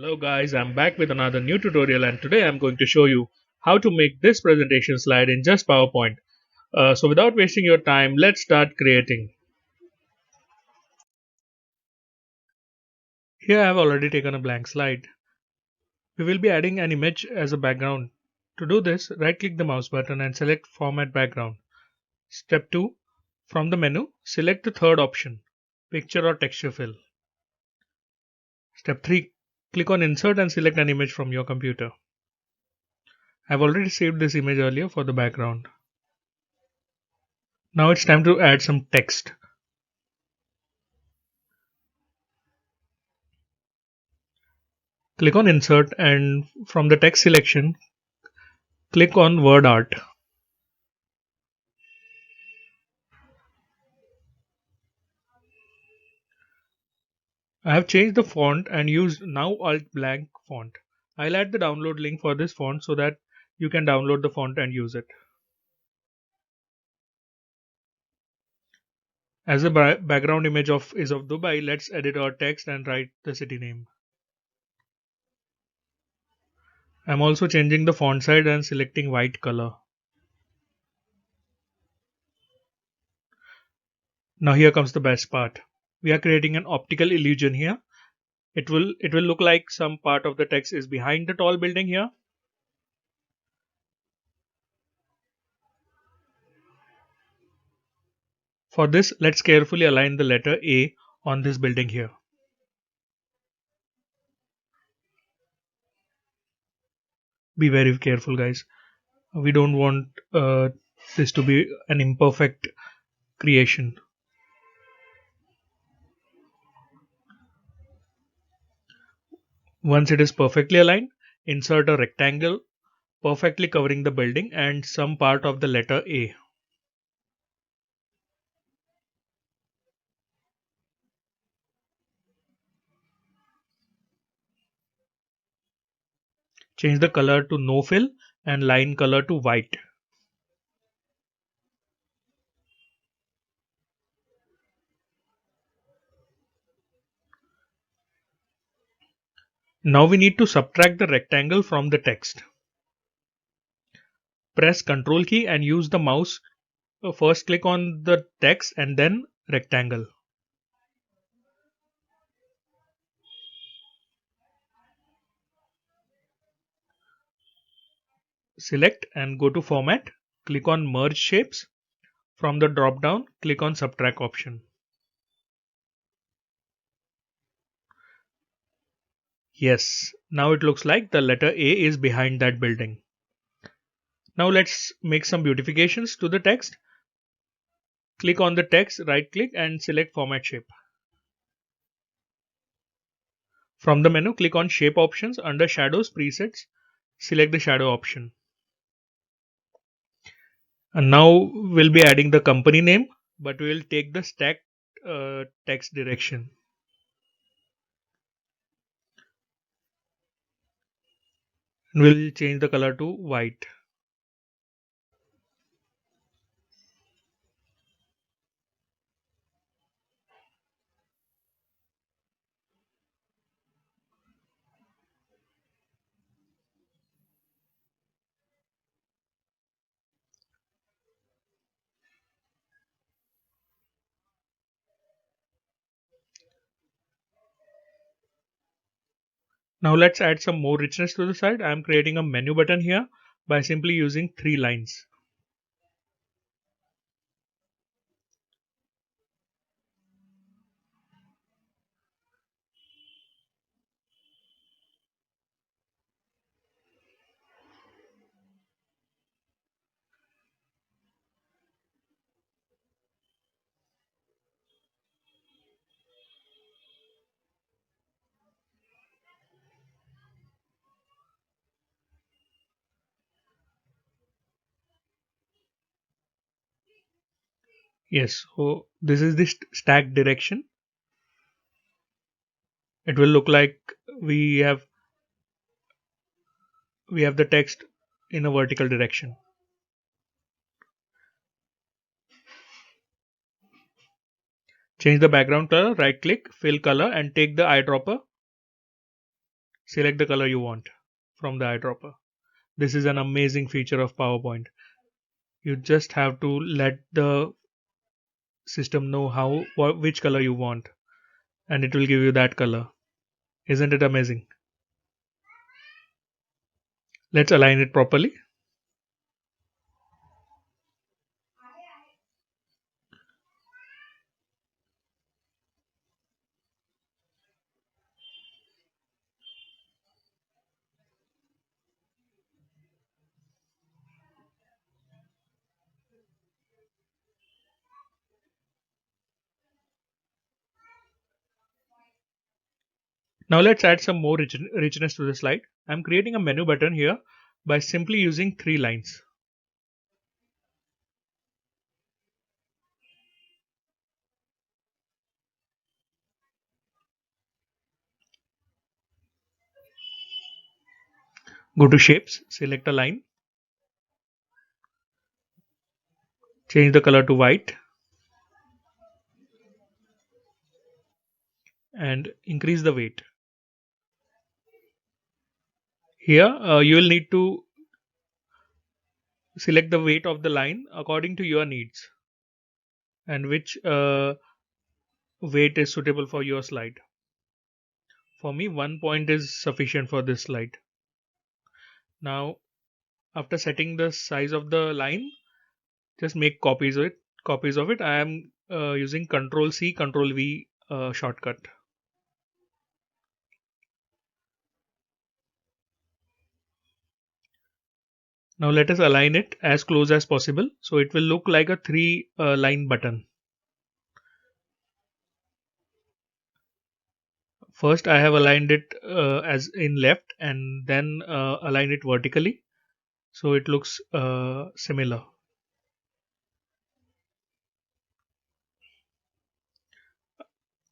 Hello guys, I'm back with another new tutorial and today I'm going to show you how to make this presentation slide in just PowerPoint. So without wasting your time, let's start creating. Here I have already taken a blank slide. We will be adding an image as a background. To do this, right click the mouse button and select Format Background. Step 2. From the menu, select the third option, Picture or Texture Fill. Step 3. Click on Insert and select an image from your computer. I've already saved this image earlier for the background. Now it's time to add some text. Click on Insert and from the text selection, click on Word Art. I have changed the font and used Now Alt Blank font. I'll add the download link for this font so that you can download the font and use it. As the background image is of Dubai, let's edit our text and write the city name. I'm also changing the font size and selecting white color. Now here comes the best part. We are creating an optical illusion here. It will look like some part of the text is behind the tall building here. For this, let's carefully align the letter A on this building here. Be very careful guys. We don't want this to be an imperfect creation. Once it is perfectly aligned, insert a rectangle perfectly covering the building and some part of the letter A. Change the color to no fill and line color to white. Now we need to subtract the rectangle from the text. Press Ctrl key and use the mouse. First click on the text and then rectangle. Select and go to Format. Click on Merge Shapes. From the drop down, click on Subtract option. Yes, now it looks like the letter A is behind that building. Now let's make some beautifications to the text. Click on the text, right click and select Format Shape. From the menu, click on Shape options under Shadows Presets. Select the shadow option. And now we'll be adding the company name, but we will take the stacked text direction. And we'll change the color to white. Now let's add some more richness to the side. I am creating a menu button here by simply using 3 lines. Yes, so this is the stack direction. It will look like we have the text in a vertical direction. Change the background color, right click, fill color and take the eyedropper. select the color you want from the eyedropper. This is an amazing feature of PowerPoint. You just have to let the system know which color you want, and it will give you that color. Isn't it amazing? Let's align it properly. Now let's add some more richness to the slide. I'm creating a menu button here by simply using 3 lines. Go to shapes, select a line, change the color to white, and increase the weight. Here you will need to select the weight of the line according to your needs and which weight is suitable for your slide. For me, 1 point is sufficient for this slide. Now, after setting the size of the line, just make copies of it. I am using Ctrl C, Ctrl V shortcut. Now let us align it as close as possible so it will look like a 3 line button. First I have aligned it as in left and then aligned it vertically so it looks similar.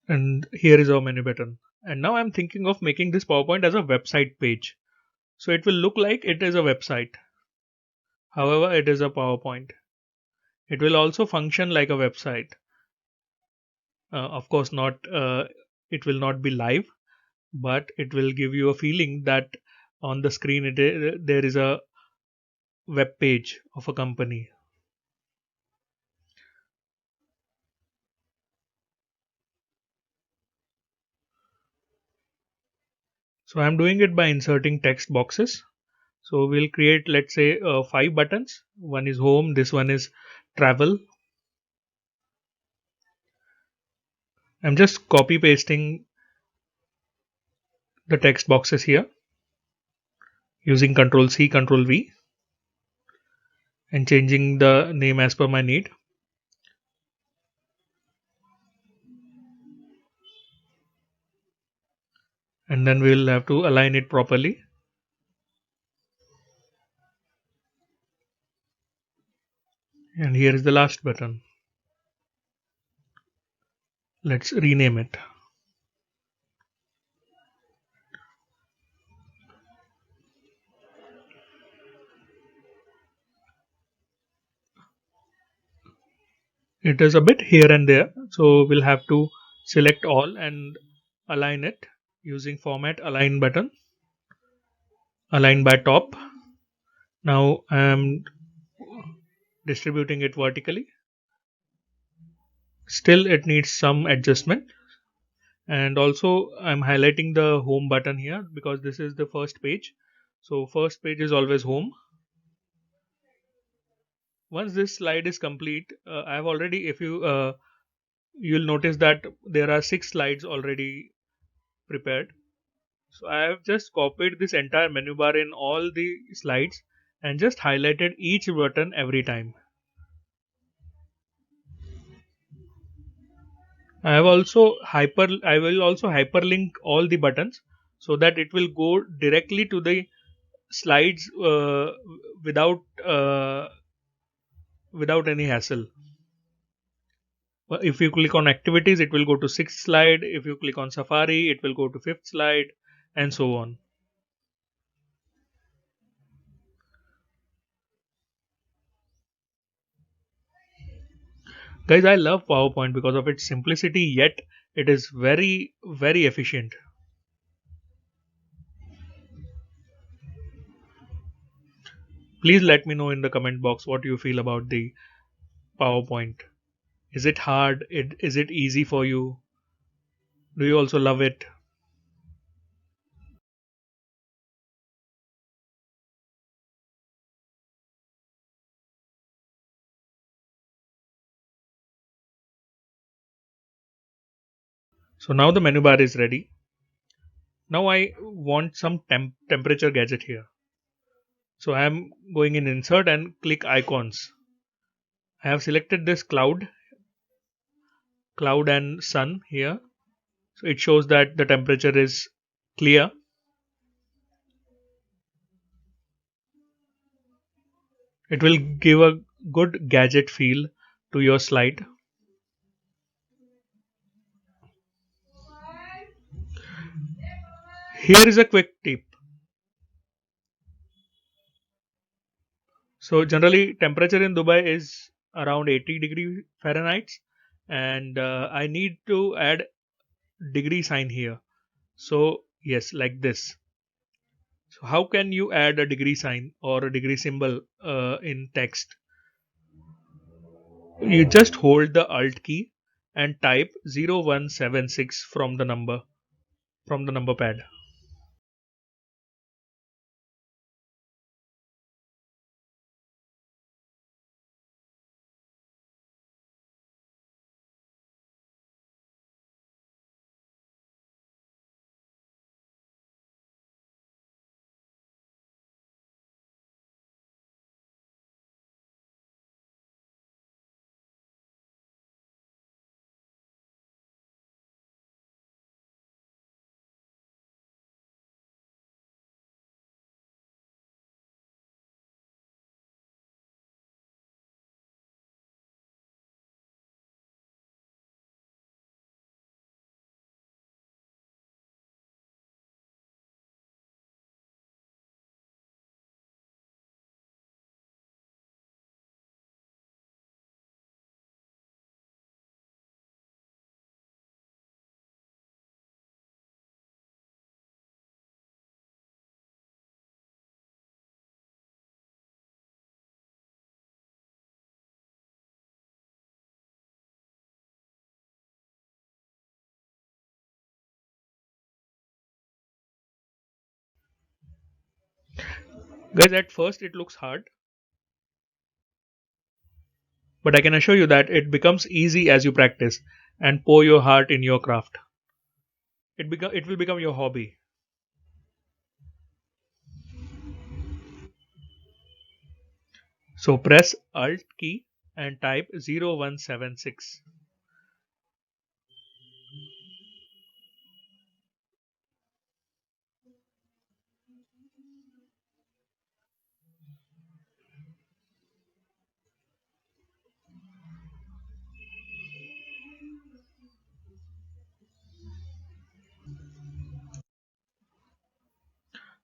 And here is our menu button. And now I'm thinking of making this PowerPoint as a website page. So it will look like it is a website. However, it is a PowerPoint. It will also function like a website. Of course, it will not be live, but it will give you a feeling that on the screen there is a web page of a company. So I'm doing it by inserting text boxes. So we'll create, let's say, 5 buttons. One is home, this one is travel. I'm just copy pasting the text boxes here using Ctrl C, Ctrl V and changing the name as per my need. And then we'll have to align it properly. And here is the last button. Let's rename it. It is a bit here and there, so we'll have to select all and align it using format align button. Align by top. Now I am distributing it vertically. Still it needs some adjustment. And also I'm highlighting the home button here because this is the first page. So first page is always home. Once this slide is complete, I have already, if you'll notice that there are 6 slides already prepared. So I have just copied this entire menu bar in all the slides and just highlighted each button every time. I will also hyperlink all the buttons so that it will go directly to the slides without any hassle. If you click on activities, it will go to 6th slide. If you click on Safari, it will go to 5th slide, and so on. Guys, I love PowerPoint because of its simplicity, yet it is very, very efficient. Please let me know in the comment box what you feel about the PowerPoint. Is it hard? Is it easy for you? Do you also love it? So now the menu bar is ready. Now I want some temperature gadget here. So I am going in insert and click icons. I have selected this cloud and sun here. So it shows that the temperature is clear. It will give a good gadget feel to your slide. Here is a quick tip. So generally temperature in Dubai is around 80 degree Fahrenheit, and I need to add degree sign here. So yes, like this. So how can you add a degree sign or a degree symbol in text? You just hold the Alt key and type 0176 from the number pad. Guys, at first it looks hard, but I can assure you that it becomes easy as you practice and pour your heart in your craft. It will become your hobby. So press Alt key and type 0176.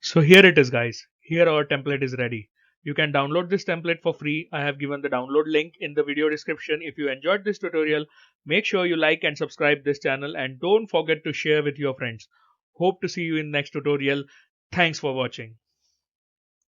So here it is, guys. Here our template is ready. You can download this template for free. I have given the download link in the video description. If you enjoyed this tutorial, make sure you like and subscribe this channel and don't forget to share with your friends. Hope to see you in next tutorial. Thanks for watching.